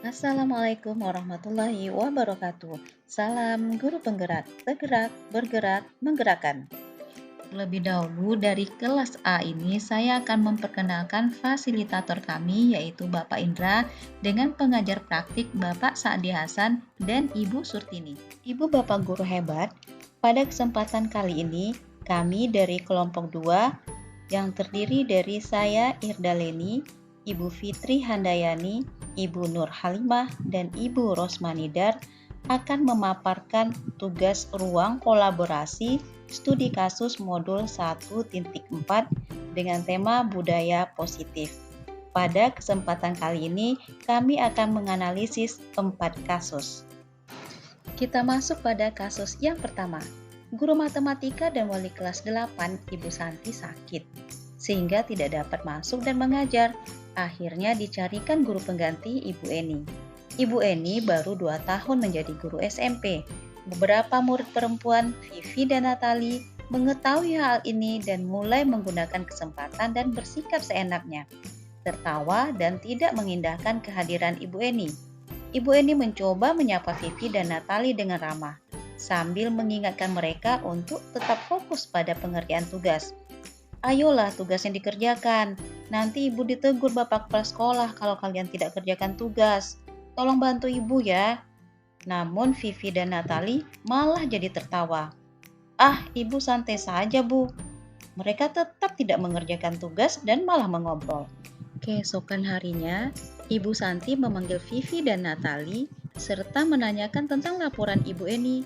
Assalamualaikum warahmatullahi wabarakatuh. Salam guru penggerak, bergerak, bergerak, menggerakkan. Terlebih dahulu dari kelas A ini saya akan memperkenalkan fasilitator kami yaitu Bapak Indra dengan pengajar praktik Bapak Saadi Hasan dan Ibu Surtini. Ibu Bapak guru hebat, pada kesempatan kali ini kami dari kelompok 2 yang terdiri dari saya Irda Leni, Ibu Fitri Handayani, Ibu Nur Halimah, dan Ibu Rosmanidar akan memaparkan tugas ruang kolaborasi studi kasus modul 1.4 dengan tema budaya positif. Pada kesempatan kali ini, kami akan menganalisis 4 kasus. Kita masuk pada kasus yang pertama. Guru matematika dan wali kelas 8, Ibu Santi sakit, sehingga tidak dapat masuk dan mengajar. Akhirnya dicarikan guru pengganti Ibu Eni. Ibu Eni baru 2 tahun menjadi guru SMP. Beberapa murid perempuan, Vivi dan Natali, mengetahui hal ini dan mulai menggunakan kesempatan dan bersikap seenaknya, tertawa dan tidak mengindahkan kehadiran Ibu Eni. Ibu Eni mencoba menyapa Vivi dan Natali dengan ramah, sambil mengingatkan mereka untuk tetap fokus pada pengerjaan tugas. Ayolah tugas yang dikerjakan, nanti ibu ditegur bapak kepala sekolah kalau kalian tidak kerjakan tugas. Tolong bantu ibu ya. Namun Vivi dan Natali malah jadi tertawa. Ah, ibu santai saja bu. Mereka tetap tidak mengerjakan tugas dan malah mengobrol. Keesokan harinya, Ibu Santi memanggil Vivi dan Natali serta menanyakan tentang laporan Ibu Eni.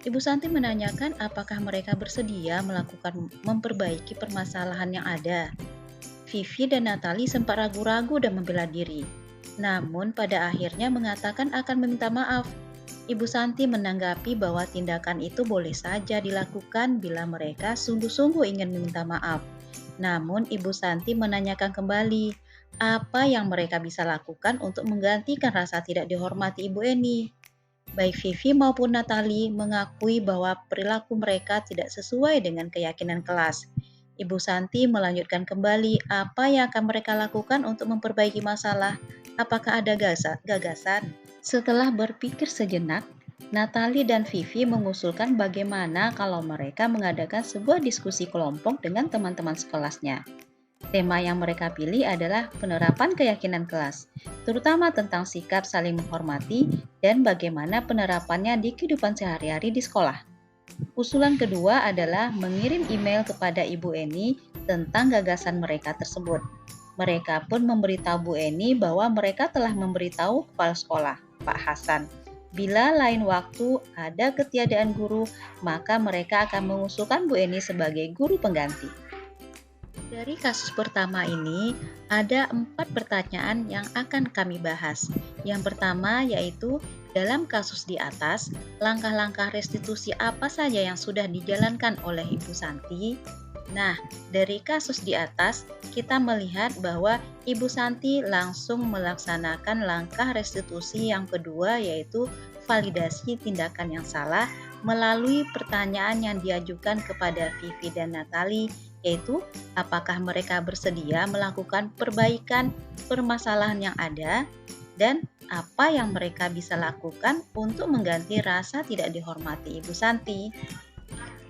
Ibu Santi menanyakan apakah mereka bersedia melakukan memperbaiki permasalahan yang ada. Vivi dan Natali sempat ragu-ragu dan membela diri. Namun pada akhirnya mengatakan akan meminta maaf. Ibu Santi menanggapi bahwa tindakan itu boleh saja dilakukan bila mereka sungguh-sungguh ingin meminta maaf. Namun Ibu Santi menanyakan kembali apa yang mereka bisa lakukan untuk menggantikan rasa tidak dihormati Ibu Eni. Baik Vivi maupun Natali mengakui bahwa perilaku mereka tidak sesuai dengan keyakinan kelas. Ibu Santi melanjutkan kembali apa yang akan mereka lakukan untuk memperbaiki masalah. Apakah ada gagasan? Setelah berpikir sejenak, Natali dan Vivi mengusulkan bagaimana kalau mereka mengadakan sebuah diskusi kelompok dengan teman-teman sekelasnya. Tema yang mereka pilih adalah penerapan keyakinan kelas, terutama tentang sikap saling menghormati dan bagaimana penerapannya di kehidupan sehari-hari di sekolah. Usulan kedua adalah mengirim email kepada Ibu Eni tentang gagasan mereka tersebut. Mereka pun memberitahu Bu Eni bahwa mereka telah memberitahu kepala sekolah, Pak Hasan. Bila lain waktu ada ketiadaan guru, maka mereka akan mengusulkan Bu Eni sebagai guru pengganti. Dari kasus pertama ini, ada 4 pertanyaan yang akan kami bahas. Yang pertama yaitu, dalam kasus di atas, langkah-langkah restitusi apa saja yang sudah dijalankan oleh Ibu Santi? Nah, dari kasus di atas, kita melihat bahwa Ibu Santi langsung melaksanakan langkah restitusi yang kedua yaitu validasi tindakan yang salah melalui pertanyaan yang diajukan kepada Vivi dan Natali, yaitu apakah mereka bersedia melakukan perbaikan permasalahan yang ada dan apa yang mereka bisa lakukan untuk mengganti rasa tidak dihormati Ibu Santi.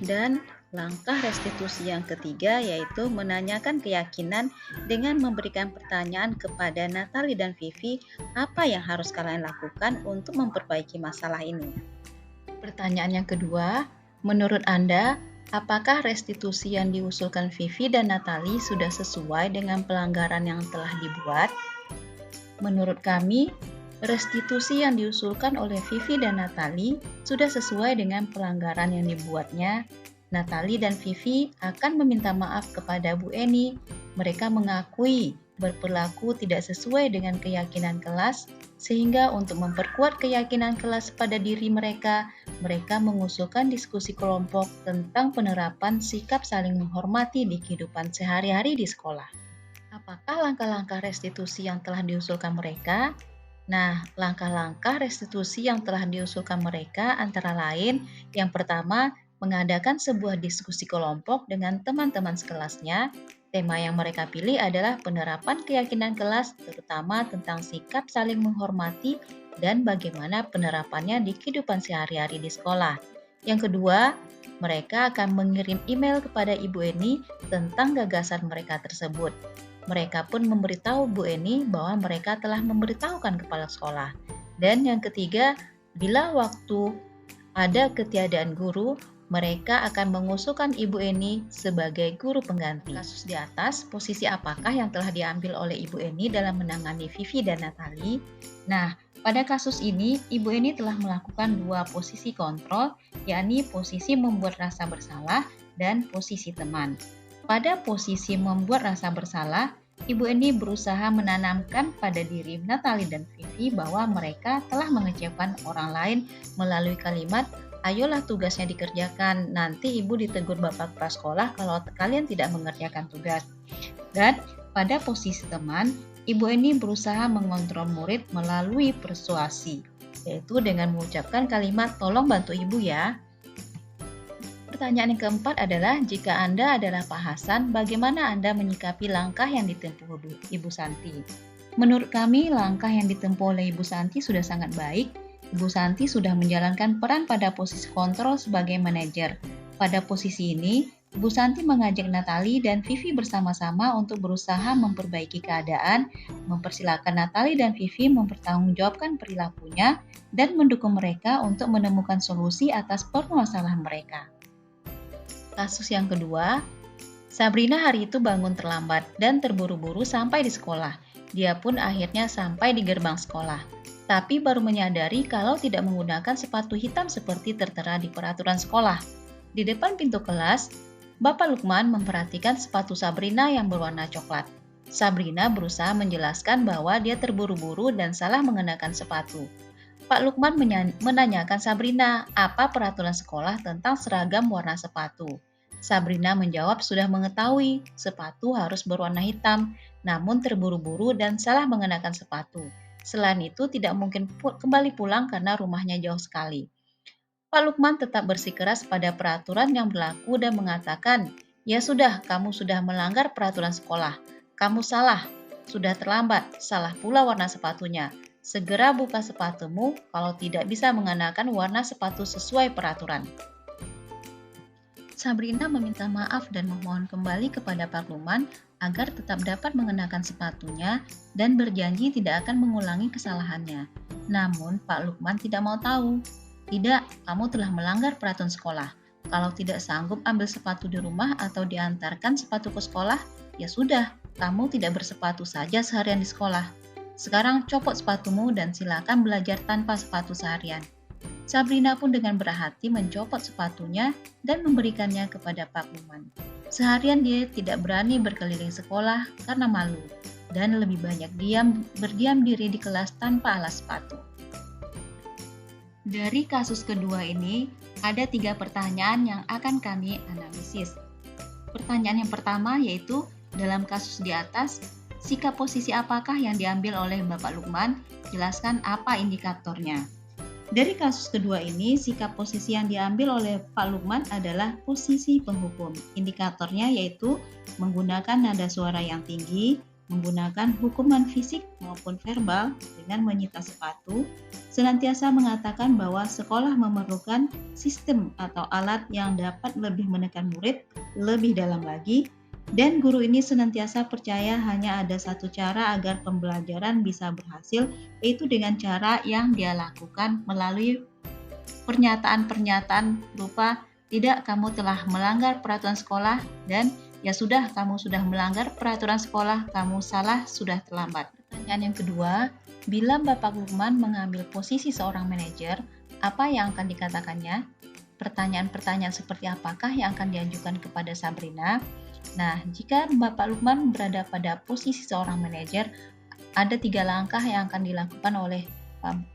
Dan langkah restitusi yang ketiga yaitu menanyakan keyakinan dengan memberikan pertanyaan kepada Natali dan Vivi apa yang harus kalian lakukan untuk memperbaiki masalah ini. Pertanyaan yang kedua, menurut Anda, apakah restitusi yang diusulkan Vivi dan Natali sudah sesuai dengan pelanggaran yang telah dibuat? Menurut kami, restitusi yang diusulkan oleh Vivi dan Natali sudah sesuai dengan pelanggaran yang dibuatnya. Natali dan Vivi akan meminta maaf kepada Bu Eni. Mereka mengakui berperilaku tidak sesuai dengan keyakinan kelas, sehingga untuk memperkuat keyakinan kelas pada diri mereka, mereka mengusulkan diskusi kelompok tentang penerapan sikap saling menghormati di kehidupan sehari-hari di sekolah. Apakah langkah-langkah restitusi yang telah diusulkan mereka? Nah, langkah-langkah restitusi yang telah diusulkan mereka antara lain, yang pertama, mengadakan sebuah diskusi kelompok dengan teman-teman sekelasnya. Tema yang mereka pilih adalah penerapan keyakinan kelas, terutama tentang sikap saling menghormati dan bagaimana penerapannya di kehidupan sehari-hari di sekolah. Yang kedua, mereka akan mengirim email kepada Ibu Eni tentang gagasan mereka tersebut. Mereka pun memberitahu Bu Eni bahwa mereka telah memberitahukan kepala sekolah. Dan yang ketiga, bila waktu ada ketiadaan guru, mereka akan mengusulkan Ibu Eni sebagai guru pengganti. Kasus di atas, posisi apakah yang telah diambil oleh Ibu Eni dalam menangani Vivi dan Natali? Nah, pada kasus ini, Ibu Eni telah melakukan dua posisi kontrol, yakni posisi membuat rasa bersalah dan posisi teman. Pada posisi membuat rasa bersalah, Ibu Eni berusaha menanamkan pada diri Natali dan Vivi bahwa mereka telah mengecewakan orang lain melalui kalimat, "Ayolah tugasnya dikerjakan, nanti ibu ditegur bapak prasekolah kalau kalian tidak mengerjakan tugas." Dan pada posisi teman, Ibu Eni berusaha mengontrol murid melalui persuasi, yaitu dengan mengucapkan kalimat, "Tolong bantu ibu ya." Pertanyaan yang keempat adalah, jika Anda adalah Pak Hasan, bagaimana Anda menyikapi langkah yang ditempuh Ibu Santi? Menurut kami, langkah yang ditempuh oleh Ibu Santi sudah sangat baik. Ibu Santi sudah menjalankan peran pada posisi kontrol sebagai manajer. Pada posisi ini, Ibu Santi mengajak Natali dan Vivi bersama-sama untuk berusaha memperbaiki keadaan, mempersilahkan Natali dan Vivi mempertanggungjawabkan perilakunya, dan mendukung mereka untuk menemukan solusi atas permasalahan mereka. Kasus yang kedua, Sabrina hari itu bangun terlambat dan terburu-buru sampai di sekolah. Dia pun akhirnya sampai di gerbang sekolah, tapi baru menyadari kalau tidak menggunakan sepatu hitam seperti tertera di peraturan sekolah. Di depan pintu kelas, Bapak Lukman memperhatikan sepatu Sabrina yang berwarna coklat. Sabrina berusaha menjelaskan bahwa dia terburu-buru dan salah mengenakan sepatu. Pak Lukman menanyakan Sabrina apa peraturan sekolah tentang seragam warna sepatu. Sabrina menjawab sudah mengetahui sepatu harus berwarna hitam, namun terburu-buru dan salah mengenakan sepatu. Selain itu tidak mungkin kembali pulang karena rumahnya jauh sekali. Pak Lukman tetap bersikeras pada peraturan yang berlaku dan mengatakan, "Ya sudah, kamu sudah melanggar peraturan sekolah. Kamu salah, sudah terlambat, salah pula warna sepatunya. Segera buka sepatumu kalau tidak bisa mengenakan warna sepatu sesuai peraturan." Sabrina meminta maaf dan memohon kembali kepada Pak Lukman agar tetap dapat mengenakan sepatunya dan berjanji tidak akan mengulangi kesalahannya. Namun Pak Lukman tidak mau tahu. "Tidak, kamu telah melanggar peraturan sekolah. Kalau tidak sanggup ambil sepatu di rumah atau diantarkan sepatu ke sekolah, ya sudah, kamu tidak bersepatu saja seharian di sekolah. Sekarang copot sepatumu dan silakan belajar tanpa sepatu seharian." Sabrina pun dengan berhati mencopot sepatunya dan memberikannya kepada Pak Lukman. Seharian dia tidak berani berkeliling sekolah karena malu, dan lebih banyak berdiam diri di kelas tanpa alas sepatu. Dari kasus kedua ini, ada 3 pertanyaan yang akan kami analisis. Pertanyaan yang pertama yaitu, dalam kasus di atas, sikap posisi apakah yang diambil oleh Bapak Lukman? Jelaskan apa indikatornya. Dari kasus kedua ini, sikap posisi yang diambil oleh Pak Lukman adalah posisi penghukum. Indikatornya yaitu menggunakan nada suara yang tinggi, menggunakan hukuman fisik maupun verbal dengan menyita sepatu, senantiasa mengatakan bahwa sekolah memerlukan sistem atau alat yang dapat lebih menekan murid lebih dalam lagi, dan guru ini senantiasa percaya hanya ada satu cara agar pembelajaran bisa berhasil, yaitu dengan cara yang dia lakukan melalui pernyataan-pernyataan berupa, "Tidak, kamu telah melanggar peraturan sekolah," dan "Ya sudah, kamu sudah melanggar peraturan sekolah, kamu salah, sudah terlambat." Pertanyaan yang kedua, bila Bapak Lukman mengambil posisi seorang manajer, apa yang akan dikatakannya? Pertanyaan-pertanyaan seperti apakah yang akan diajukan kepada Sabrina? Nah, jika Bapak Lukman berada pada posisi seorang manajer, ada 3 langkah yang akan dilakukan oleh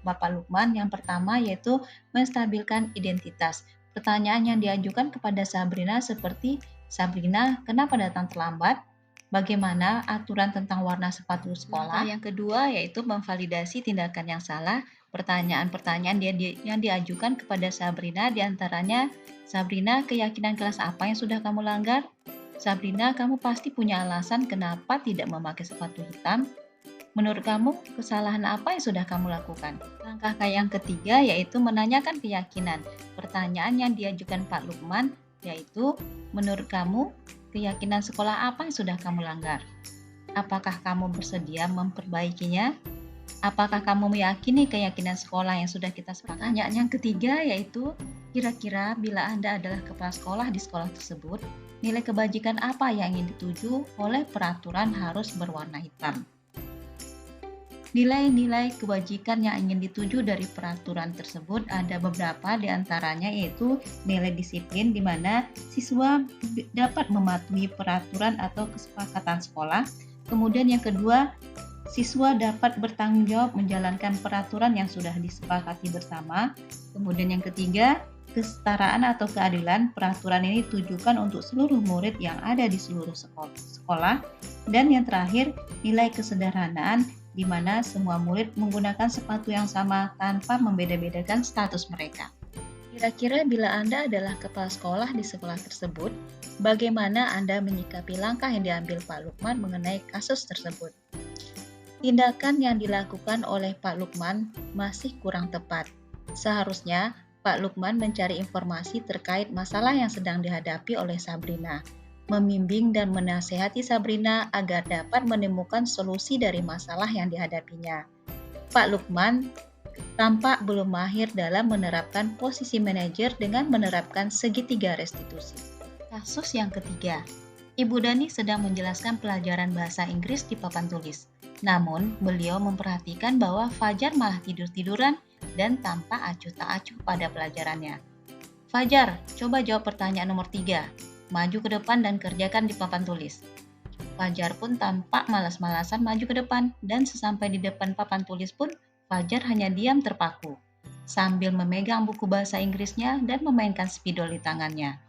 Bapak Lukman. Yang pertama yaitu menstabilkan identitas. Pertanyaan yang diajukan kepada Sabrina seperti, "Sabrina, kenapa datang terlambat? Bagaimana aturan tentang warna sepatu sekolah?" Langkah yang kedua yaitu memvalidasi tindakan yang salah. Pertanyaan-pertanyaan yang diajukan kepada Sabrina diantaranya, "Sabrina, keyakinan kelas apa yang sudah kamu langgar?" Sabrina, kamu pasti punya alasan kenapa tidak memakai sepatu hitam. Menurut kamu, kesalahan apa yang sudah kamu lakukan? Langkah yang ketiga yaitu menanyakan keyakinan. Pertanyaan yang diajukan Pak Lukman yaitu, menurut kamu, keyakinan sekolah apa yang sudah kamu langgar? Apakah kamu bersedia memperbaikinya? Apakah kamu meyakini keyakinan sekolah yang sudah kita sepakati? Pertanyaan yang ketiga yaitu, kira-kira bila Anda adalah kepala sekolah di sekolah tersebut, nilai kebajikan apa yang ingin dituju oleh peraturan harus berwarna hitam? Nilai-nilai kebajikan yang ingin dituju dari peraturan tersebut ada beberapa, diantaranya yaitu nilai disiplin, di mana siswa dapat mematuhi peraturan atau kesepakatan sekolah. Kemudian yang kedua, siswa dapat bertanggung jawab menjalankan peraturan yang sudah disepakati bersama. Kemudian yang ketiga, kesetaraan atau keadilan. Peraturan ini ditujukan untuk seluruh murid yang ada di seluruh sekolah. Dan yang terakhir, nilai kesederhanaan, di mana semua murid menggunakan sepatu yang sama tanpa membeda-bedakan status mereka. Kira-kira bila Anda adalah kepala sekolah di sekolah tersebut, bagaimana Anda menyikapi langkah yang diambil Pak Lukman mengenai kasus tersebut? Tindakan yang dilakukan oleh Pak Lukman masih kurang tepat. Seharusnya Pak Lukman mencari informasi terkait masalah yang sedang dihadapi oleh Sabrina, membimbing dan menasehati Sabrina agar dapat menemukan solusi dari masalah yang dihadapinya. Pak Lukman tampak belum mahir dalam menerapkan posisi manajer dengan menerapkan segitiga restitusi. Kasus yang ketiga, Ibu Dani sedang menjelaskan pelajaran bahasa Inggris di papan tulis. Namun, beliau memperhatikan bahwa Fajar malah tidur-tiduran dan tampak acuh tak acuh pada pelajarannya. Fajar, coba jawab pertanyaan nomor 3. Maju ke depan dan kerjakan di papan tulis. Fajar pun tampak malas-malasan maju ke depan, dan sesampai di depan papan tulis pun Fajar hanya diam terpaku, sambil memegang buku bahasa Inggrisnya dan memainkan spidol di tangannya.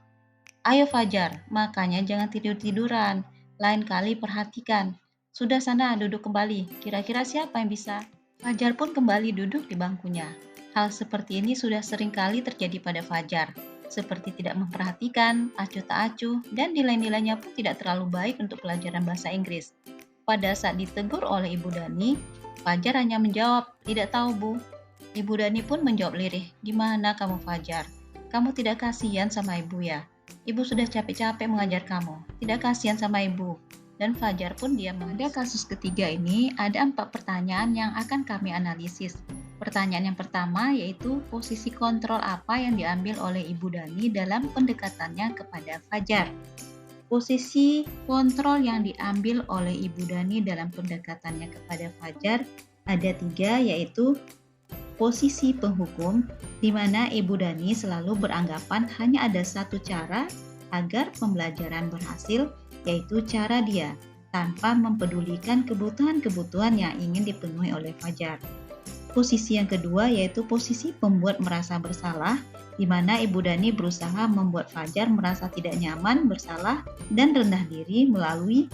Ayo Fajar, makanya jangan tidur-tiduran, lain kali perhatikan. Sudah sana duduk kembali, kira-kira siapa yang bisa? Fajar pun kembali duduk di bangkunya. Hal seperti ini sudah sering kali terjadi pada Fajar, seperti tidak memperhatikan, acuh tak acuh, dan nilai-nilainya pun tidak terlalu baik untuk pelajaran bahasa Inggris. Pada saat ditegur oleh Ibu Dani, Fajar hanya menjawab, tidak tahu Bu. Ibu Dani pun menjawab lirih, gimana kamu Fajar? Kamu tidak kasihan sama ibu ya? Ibu sudah capek-capek mengajar kamu, tidak kasihan sama ibu. Dan Fajar pun diam. Pada kasus ketiga ini, ada 4 pertanyaan yang akan kami analisis. Pertanyaan yang pertama yaitu posisi kontrol apa yang diambil oleh Ibu Dani dalam pendekatannya kepada Fajar. Posisi kontrol yang diambil oleh Ibu Dani dalam pendekatannya kepada Fajar ada 3, yaitu posisi penghukum, di mana Ibu Dani selalu beranggapan hanya ada satu cara agar pembelajaran berhasil, yaitu cara dia, tanpa mempedulikan kebutuhan-kebutuhan yang ingin dipenuhi oleh Fajar. Posisi yang kedua yaitu posisi pembuat merasa bersalah, di mana Ibu Dani berusaha membuat Fajar merasa tidak nyaman, bersalah, dan rendah diri melalui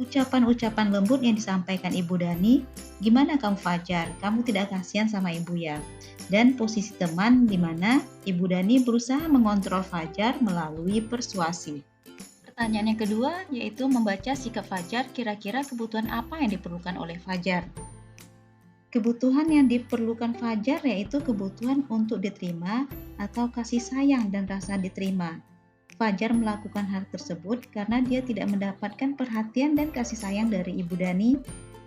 ucapan-ucapan lembut yang disampaikan Ibu Dani. Gimana kamu Fajar? Kamu tidak kasihan sama ibu ya? Dan posisi teman, di mana Ibu Dani berusaha mengontrol Fajar melalui persuasi. Pertanyaan yang kedua yaitu membaca sikap Fajar, kira-kira kebutuhan apa yang diperlukan oleh Fajar. Kebutuhan yang diperlukan Fajar yaitu kebutuhan untuk diterima atau kasih sayang dan rasa diterima. Fajar melakukan hal tersebut karena dia tidak mendapatkan perhatian dan kasih sayang dari Ibu Dani.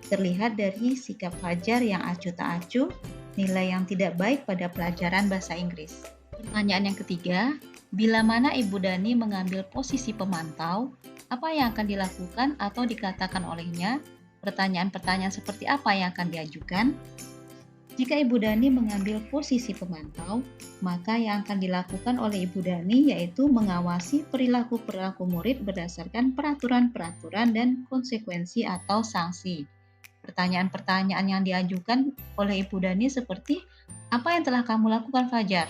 Terlihat dari sikap Fajar yang acuh tak acuh, nilai yang tidak baik pada pelajaran bahasa Inggris. Pertanyaan yang ketiga, bila mana Ibu Dani mengambil posisi pemantau, apa yang akan dilakukan atau dikatakan olehnya? Pertanyaan-pertanyaan seperti apa yang akan diajukan? Jika Ibu Dani mengambil posisi pemantau, maka yang akan dilakukan oleh Ibu Dani yaitu mengawasi perilaku-perilaku murid berdasarkan peraturan-peraturan dan konsekuensi atau sanksi. Pertanyaan-pertanyaan yang diajukan oleh Ibu Dani seperti, apa yang telah kamu lakukan Fajar?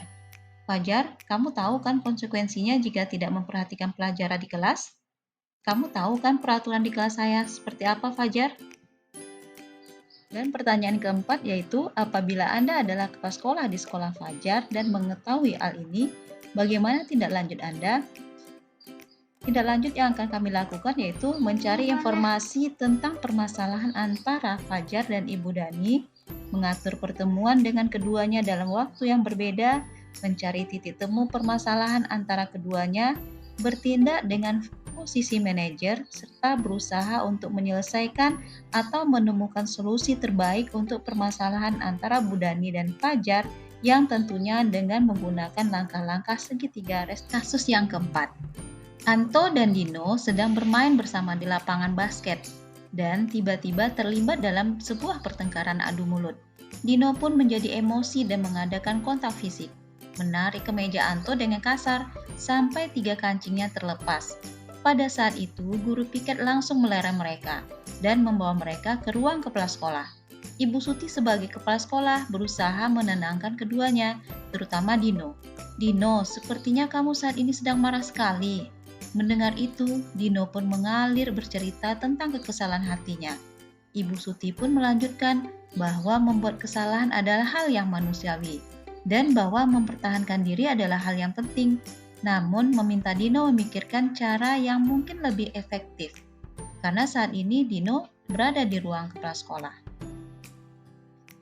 Fajar, kamu tahu kan konsekuensinya jika tidak memperhatikan pelajaran di kelas? Kamu tahu kan peraturan di kelas saya seperti apa, Fajar? Dan pertanyaan keempat yaitu, apabila Anda adalah kepala sekolah di sekolah Fajar dan mengetahui hal ini, bagaimana tindak lanjut Anda? Tindak lanjut yang akan kami lakukan yaitu mencari informasi tentang permasalahan antara Fajar dan Ibu Dani, mengatur pertemuan dengan keduanya dalam waktu yang berbeda, mencari titik temu permasalahan antara keduanya, bertindak dengan posisi manajer, serta berusaha untuk menyelesaikan atau menemukan solusi terbaik untuk permasalahan antara Bu Dani dan Fajar yang tentunya dengan menggunakan langkah-langkah segitiga kasus yang keempat. Anto dan Dino sedang bermain bersama di lapangan basket dan tiba-tiba terlibat dalam sebuah pertengkaran adu mulut. Dino pun menjadi emosi dan mengadakan kontak fisik, menarik kemeja Anto dengan kasar sampai 3 kancingnya terlepas. Pada saat itu, guru piket langsung melarang mereka dan membawa mereka ke ruang kepala sekolah. Ibu Suti sebagai kepala sekolah berusaha menenangkan keduanya, terutama Dino. Dino, sepertinya kamu saat ini sedang marah sekali. Mendengar itu, Dino pun mengalir bercerita tentang kekesalan hatinya. Ibu Suti pun melanjutkan bahwa membuat kesalahan adalah hal yang manusiawi dan bahwa mempertahankan diri adalah hal yang penting. Namun, meminta Dino memikirkan cara yang mungkin lebih efektif. Karena saat ini Dino berada di ruang kepala sekolah.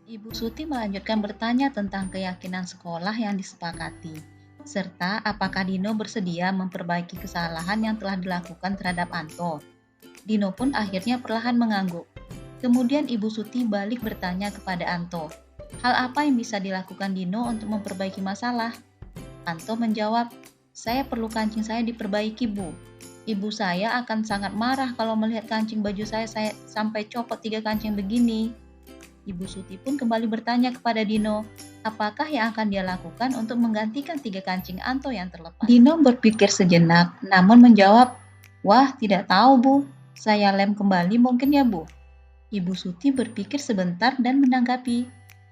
Ibu Suti melanjutkan bertanya tentang keyakinan sekolah yang disepakati serta apakah Dino bersedia memperbaiki kesalahan yang telah dilakukan terhadap Anto. Dino pun akhirnya perlahan mengangguk. Kemudian Ibu Suti balik bertanya kepada Anto, hal apa yang bisa dilakukan Dino untuk memperbaiki masalah? Anto menjawab, saya perlu kancing saya diperbaiki, Bu. Ibu saya akan sangat marah kalau melihat kancing baju saya sampai copot 3 kancing begini. Ibu Suti pun kembali bertanya kepada Dino, apakah yang akan dia lakukan untuk menggantikan 3 kancing Anto yang terlepas. Dino berpikir sejenak, namun menjawab, wah tidak tahu Bu, saya lem kembali mungkin ya Bu. Ibu Suti berpikir sebentar dan menanggapi,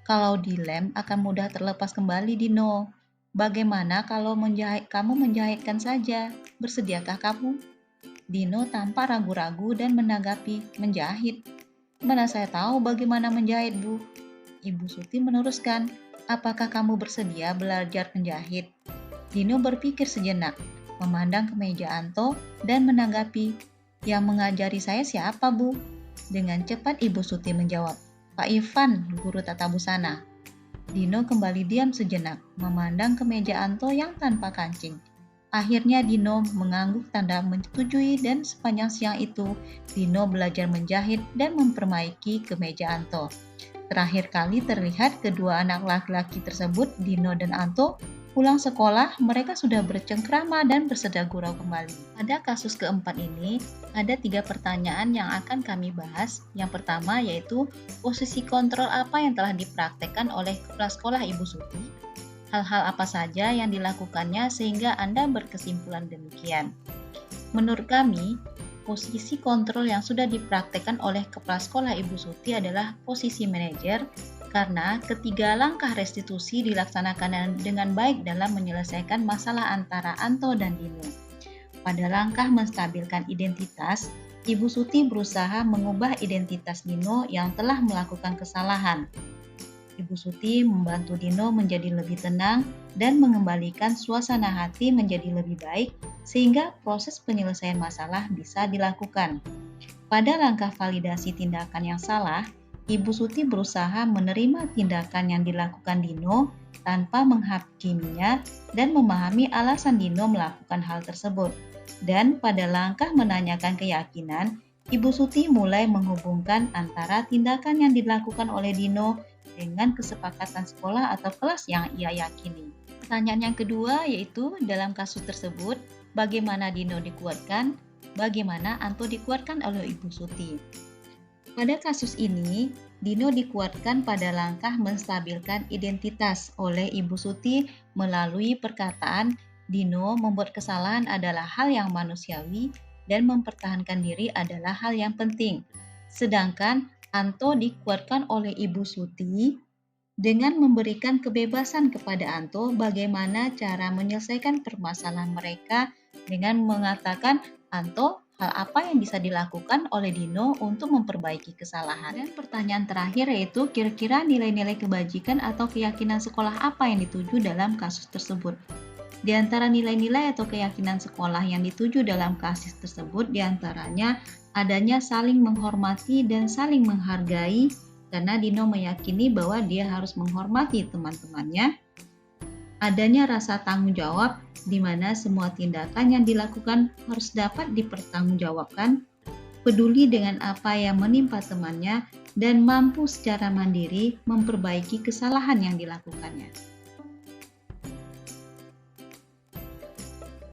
kalau dilem akan mudah terlepas kembali Dino. Bagaimana kalau kamu menjahitkan saja? Bersediakah kamu? Dino tanpa ragu-ragu dan menanggapi, menjahit. Mana saya tahu bagaimana menjahit, Bu? Ibu Suti meneruskan, apakah kamu bersedia belajar menjahit? Dino berpikir sejenak, memandang ke meja Anto dan menanggapi, yang mengajari saya siapa, Bu? Dengan cepat Ibu Suti menjawab, Pak Ivan, guru tata busana. Dino kembali diam sejenak, memandang ke meja Anto yang tanpa kancing. Akhirnya Dino mengangguk tanda menyetujui dan sepanjang siang itu Dino belajar menjahit dan memperbaiki kemeja Anto. Terakhir kali terlihat kedua anak laki-laki tersebut, Dino dan Anto, pulang sekolah mereka sudah bercengkrama dan bersedia gurau kembali. Pada kasus keempat ini, ada 3 pertanyaan yang akan kami bahas. Yang pertama yaitu posisi kontrol apa yang telah dipraktekkan oleh kepala sekolah Ibu Suti. Hal-hal apa saja yang dilakukannya sehingga Anda berkesimpulan demikian. Menurut kami, posisi kontrol yang sudah dipraktekkan oleh kepala sekolah Ibu Suti adalah posisi manajer karena ketiga langkah restitusi dilaksanakan dengan baik dalam menyelesaikan masalah antara Anto dan Dino. Pada langkah menstabilkan identitas, Ibu Suti berusaha mengubah identitas Dino yang telah melakukan kesalahan. Ibu Suti membantu Dino menjadi lebih tenang dan mengembalikan suasana hati menjadi lebih baik sehingga proses penyelesaian masalah bisa dilakukan. Pada langkah validasi tindakan yang salah, Ibu Suti berusaha menerima tindakan yang dilakukan Dino tanpa menghakiminya dan memahami alasan Dino melakukan hal tersebut. Dan pada langkah menanyakan keyakinan, Ibu Suti mulai menghubungkan antara tindakan yang dilakukan oleh Dino dengan kesepakatan sekolah atau kelas yang ia yakini. Pertanyaan yang kedua yaitu dalam kasus tersebut, bagaimana Dino dikuatkan, bagaimana Anto dikuatkan oleh Ibu Suti. Pada kasus ini, Dino dikuatkan pada langkah menstabilkan identitas oleh Ibu Suti melalui perkataan Dino membuat kesalahan adalah hal yang manusiawi dan mempertahankan diri adalah hal yang penting. Sedangkan Anto dikuatkan oleh Ibu Suti dengan memberikan kebebasan kepada Anto bagaimana cara menyelesaikan permasalahan mereka dengan mengatakan, Anto, hal apa yang bisa dilakukan oleh Dino untuk memperbaiki kesalahan? Dan pertanyaan terakhir yaitu kira-kira nilai-nilai kebajikan atau keyakinan sekolah apa yang dituju dalam kasus tersebut? Di antara nilai-nilai atau keyakinan sekolah yang dituju dalam kasis tersebut diantaranya adanya saling menghormati dan saling menghargai, karena Dino meyakini bahwa dia harus menghormati teman-temannya. Adanya rasa tanggung jawab, di mana semua tindakan yang dilakukan harus dapat dipertanggungjawabkan, peduli dengan apa yang menimpa temannya, dan mampu secara mandiri memperbaiki kesalahan yang dilakukannya.